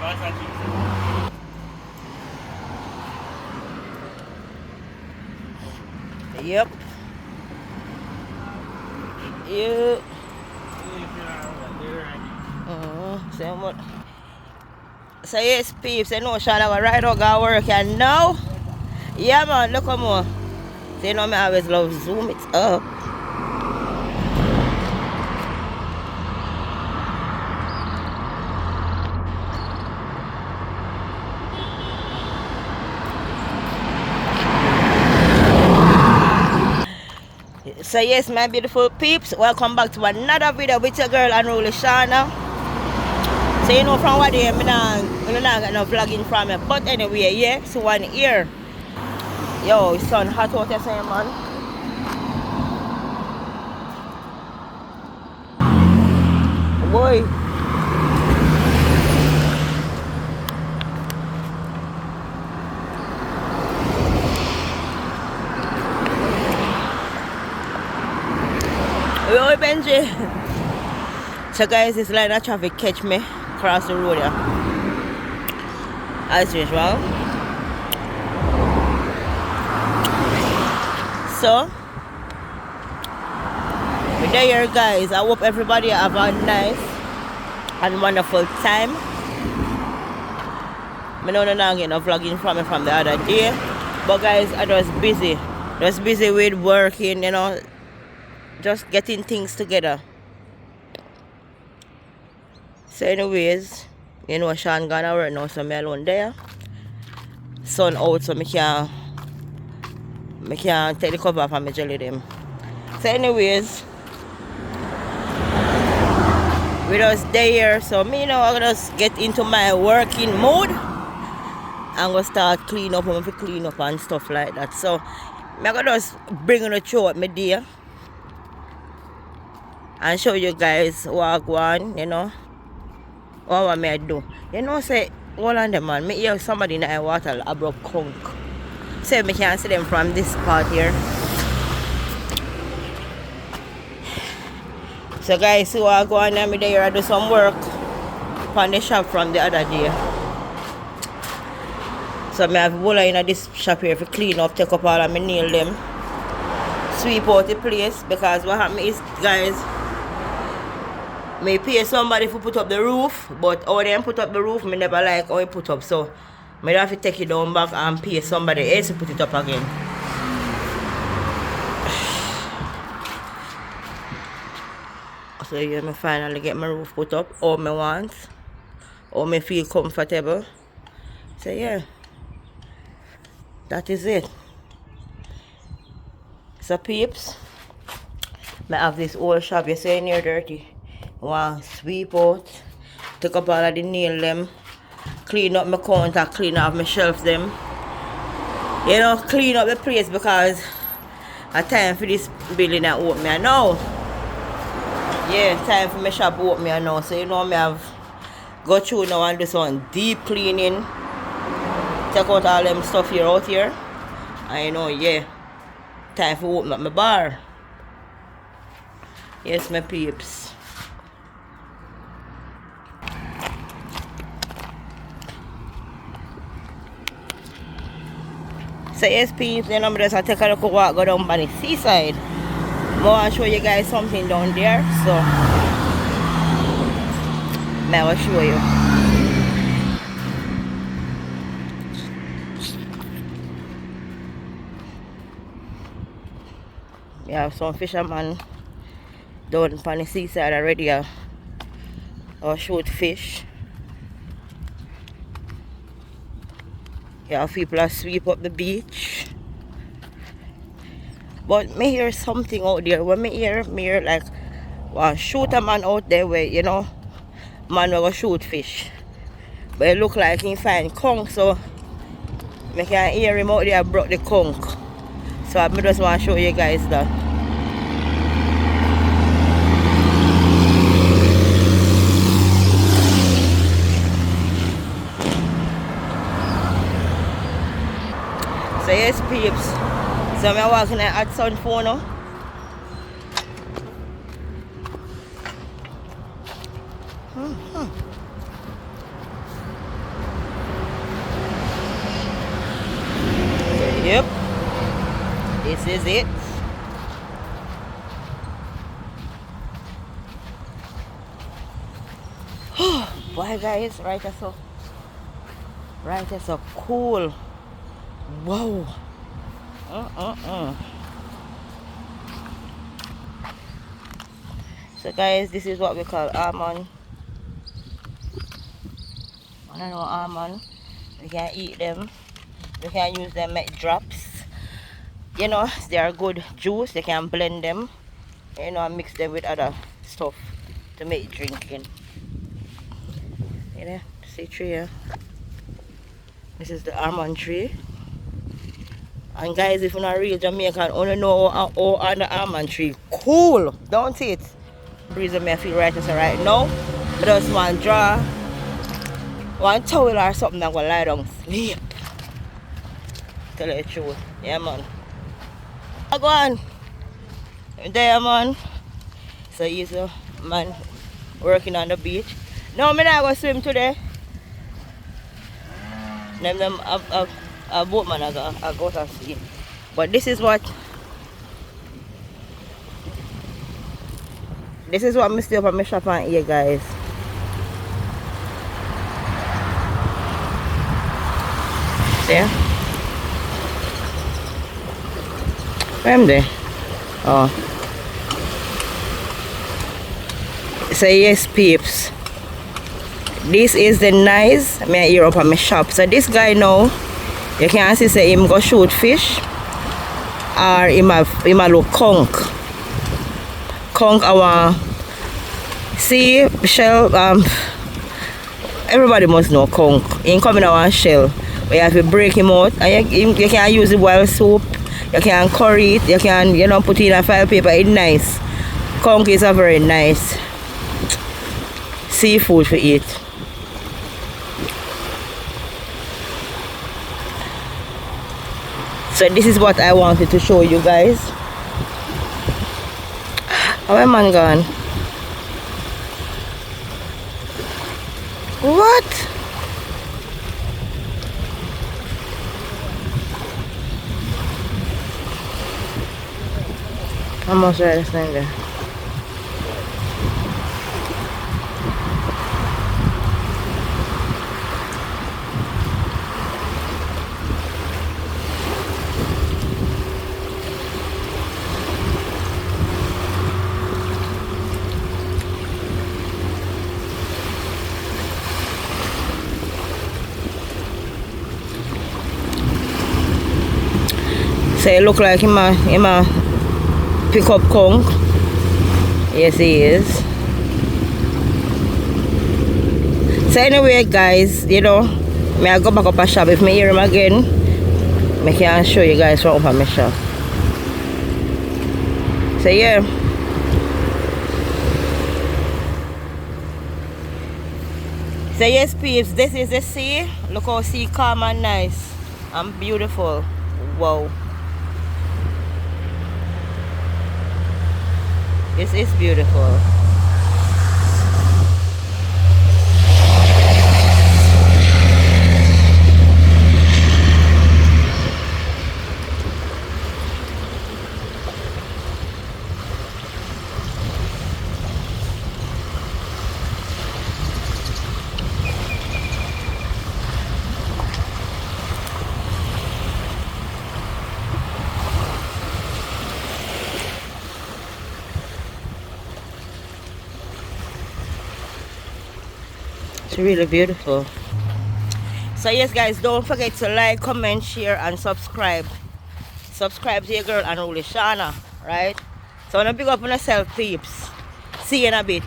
Yep. Yeah. Same what? So yes, peeps, I know Sean have a ride out go work and now. Yeah man, look at more. So you know me always love zoom it up. So yes, my beautiful peeps, welcome back to another video with your girl Unruly Shana. So you know from what day I'm not get no vlogging from me. But anyway, yeah, so one here. Yo, it's sun hot out there, saying man. Boy. Yo, Benji. So guys, this line of traffic catch me across the road here. As usual. So, we're there guys. I hope everybody have a nice and wonderful time. I know not getting no vlogging from me from the other day. But guys, I was busy. Just busy with working, you know. Just getting things together. So anyways, you know Sean gonna work now, so me alone there. Sun out, so me can't take the cover off and me jelly them. So anyways, we just there, so me now I just get into my working mode. I'm gonna start clean up, I'm gonna clean up and stuff like that. So I'm gonna just bring on the show at my day and show you guys what I go on, you know. What may I do? You know, say, hold on them man, me hear somebody in the water abrupt conch. So me can't see them from this part here. So guys, see what I go on and me there I do some work on the shop from the other day. So me have bola in this shop here to clean up, take up all of my nail them, sweep out the place, because what happened is guys, me pay somebody to put up the roof, but how them put up the roof, me never like how it put up, so me have to take it down back and pay somebody else to put it up again. So yeah, me finally get my roof put up, all me want, all me feel comfortable. So yeah, that is it. So peeps, I have this old shop, you say near dirty. Want sweep out, take up all of the nail them, clean up my counter, clean up my shelves them. You know, clean up the place because a time for this building to open me now. Yeah, time for my shop to open me now. So you know me have go through now and do some deep cleaning. Take out all them stuff here out here. And you know, yeah, time for open up my bar. Yes, my peeps. So yes peeps, then I'm just gonna take a look at what go down by the seaside. I want to show you guys something down there, so I will show you. We have some fishermen down by the seaside already or shoot fish. Yeah, people are sweep up the beach. But me hear something out there. When me hear like, well, shoot a man out there where, you know, man will go shoot fish. But it look like he find conch, so I can hear him out there brought the conch. So I just want to show you guys that. So yes peeps, so I'm walking at Sun phone now. Yep, this is it. Boy guys, right that's so cool. Wow. So guys, this is what we call almond. I don't know almond. We can eat them. We can use them make drops. You know, they are good juice. They can blend them, you know, and mix them with other stuff to make drinking. You know, see tree here. This is the almond tree. And guys, if you're not real Jamaican, only know how on the almond tree. Cool, don't it? Reason me I feel right as right now. I just want to draw one towel or something that will lie down sleep. Tell you the truth. Yeah man. Go on. There man. So he's a man working on the beach. No, I'm not going to swim today. Them a boatman I go to see. But this is what I stay up at my shop and here guys. There. Where am there? Oh. So yes peeps. This is the nice me here up at my shop. So this guy now, you can see say him go shoot fish or him a look conch. Conch I want see shell everybody must know conch. He come in our shell. But you have to break him out and you can use the wild soup, you can curry it, you can put it in a file paper, it's nice. Conch is a very nice seafood for eat. So this is what I wanted to show you guys. How am I gone? What? I'm almost right this thing there. So it look like him a pick up conch. Yes he is. So anyway guys, may I go back up a shop. If me hear him again, I can show you guys from up at my shop. So yeah. So yes peeps, this is the sea. Look how sea calm and nice and beautiful. Wow. This is beautiful. It's really beautiful. So yes guys, don't forget to like, comment, share and subscribe. Subscribe to your girl Unruly Shana, right? So I'm gonna pick up on yourself peeps. See you in a bit.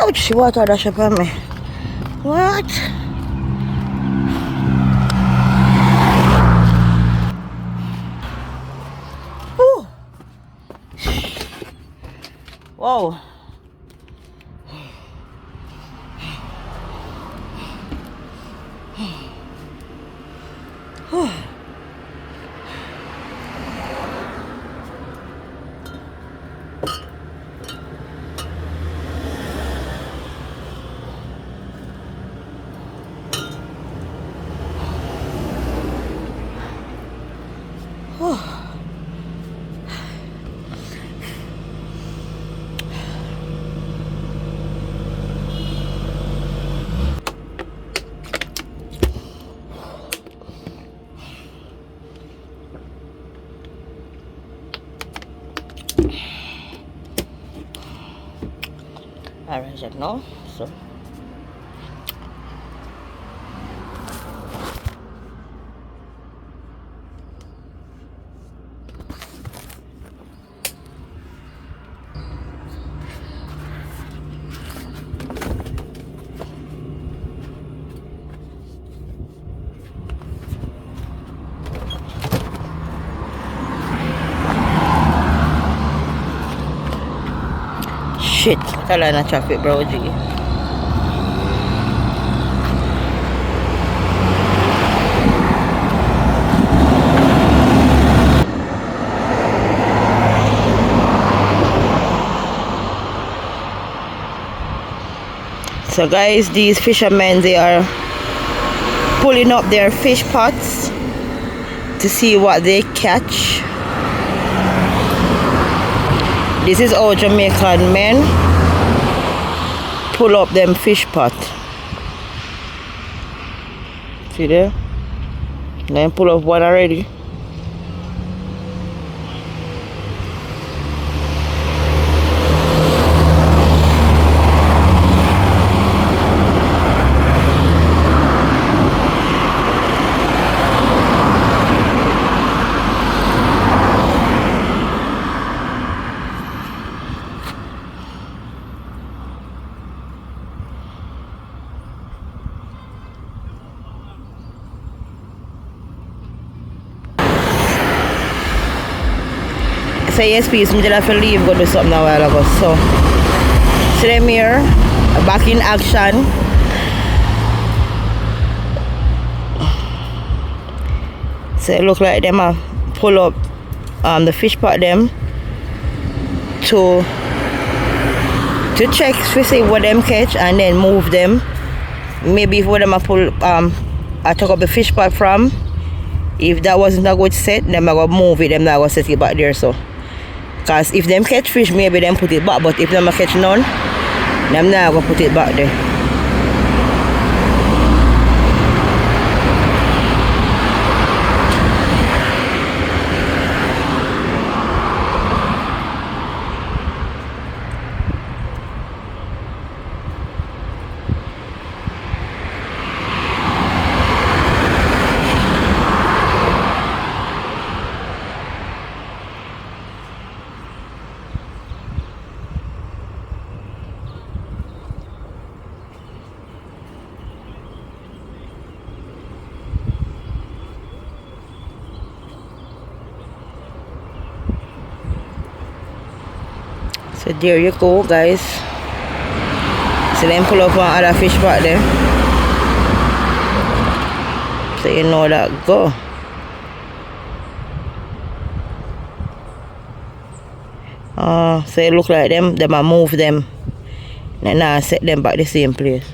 Ouch, water dash upon me. What? Ooh. Whoa. Arrange it now. So shit, what a line of traffic, bro. G. So guys, these fishermen, they are pulling up their fish pots to see what they catch. This is how Jamaican men pull up them fish pot. See there? Then pull up one already. So yes, please, I have to leave, go do something a while ago. So, see them here, back in action. So it look like them pull up the fish pot them to check to see what them catch and then move them. Maybe if what them pull I took up the fish pot from, if that wasn't a good set, then I go move it, them not go set it back there. So because if them catch fish, maybe them put it back, but if them catch none, them not go put it back there. So there you go, guys. So then pull up one other fish back there. So you know that go. So it look like them I move them. And now I set them back the same place.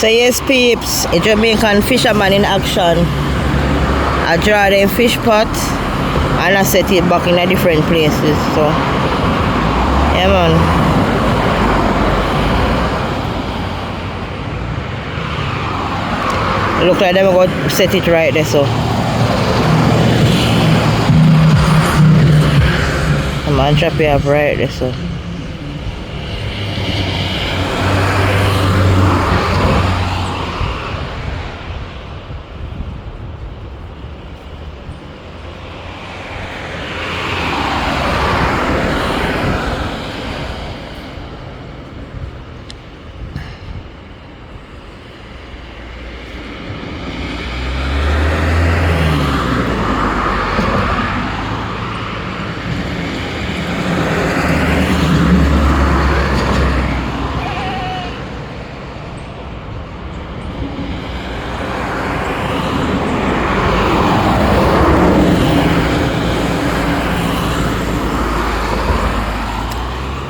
So yes peeps, a Jamaican fisherman in action. I draw them fish pot and I set it back in a different places. So yeah man. Look like them go set it right there so. I'm gonna drop it up right there so.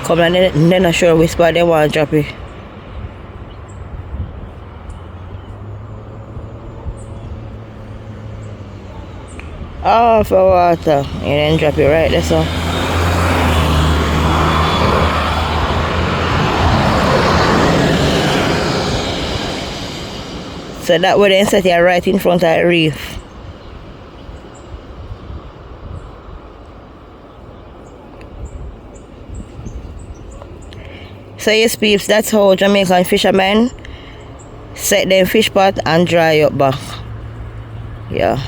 Come and then not sure which spot they want to drop it. Oh, for water. And then drop it right there so. So that way then set it right in front of the reef. So yes peeps, that's how Jamaican fishermen set them fish pot and dry up back. Yeah.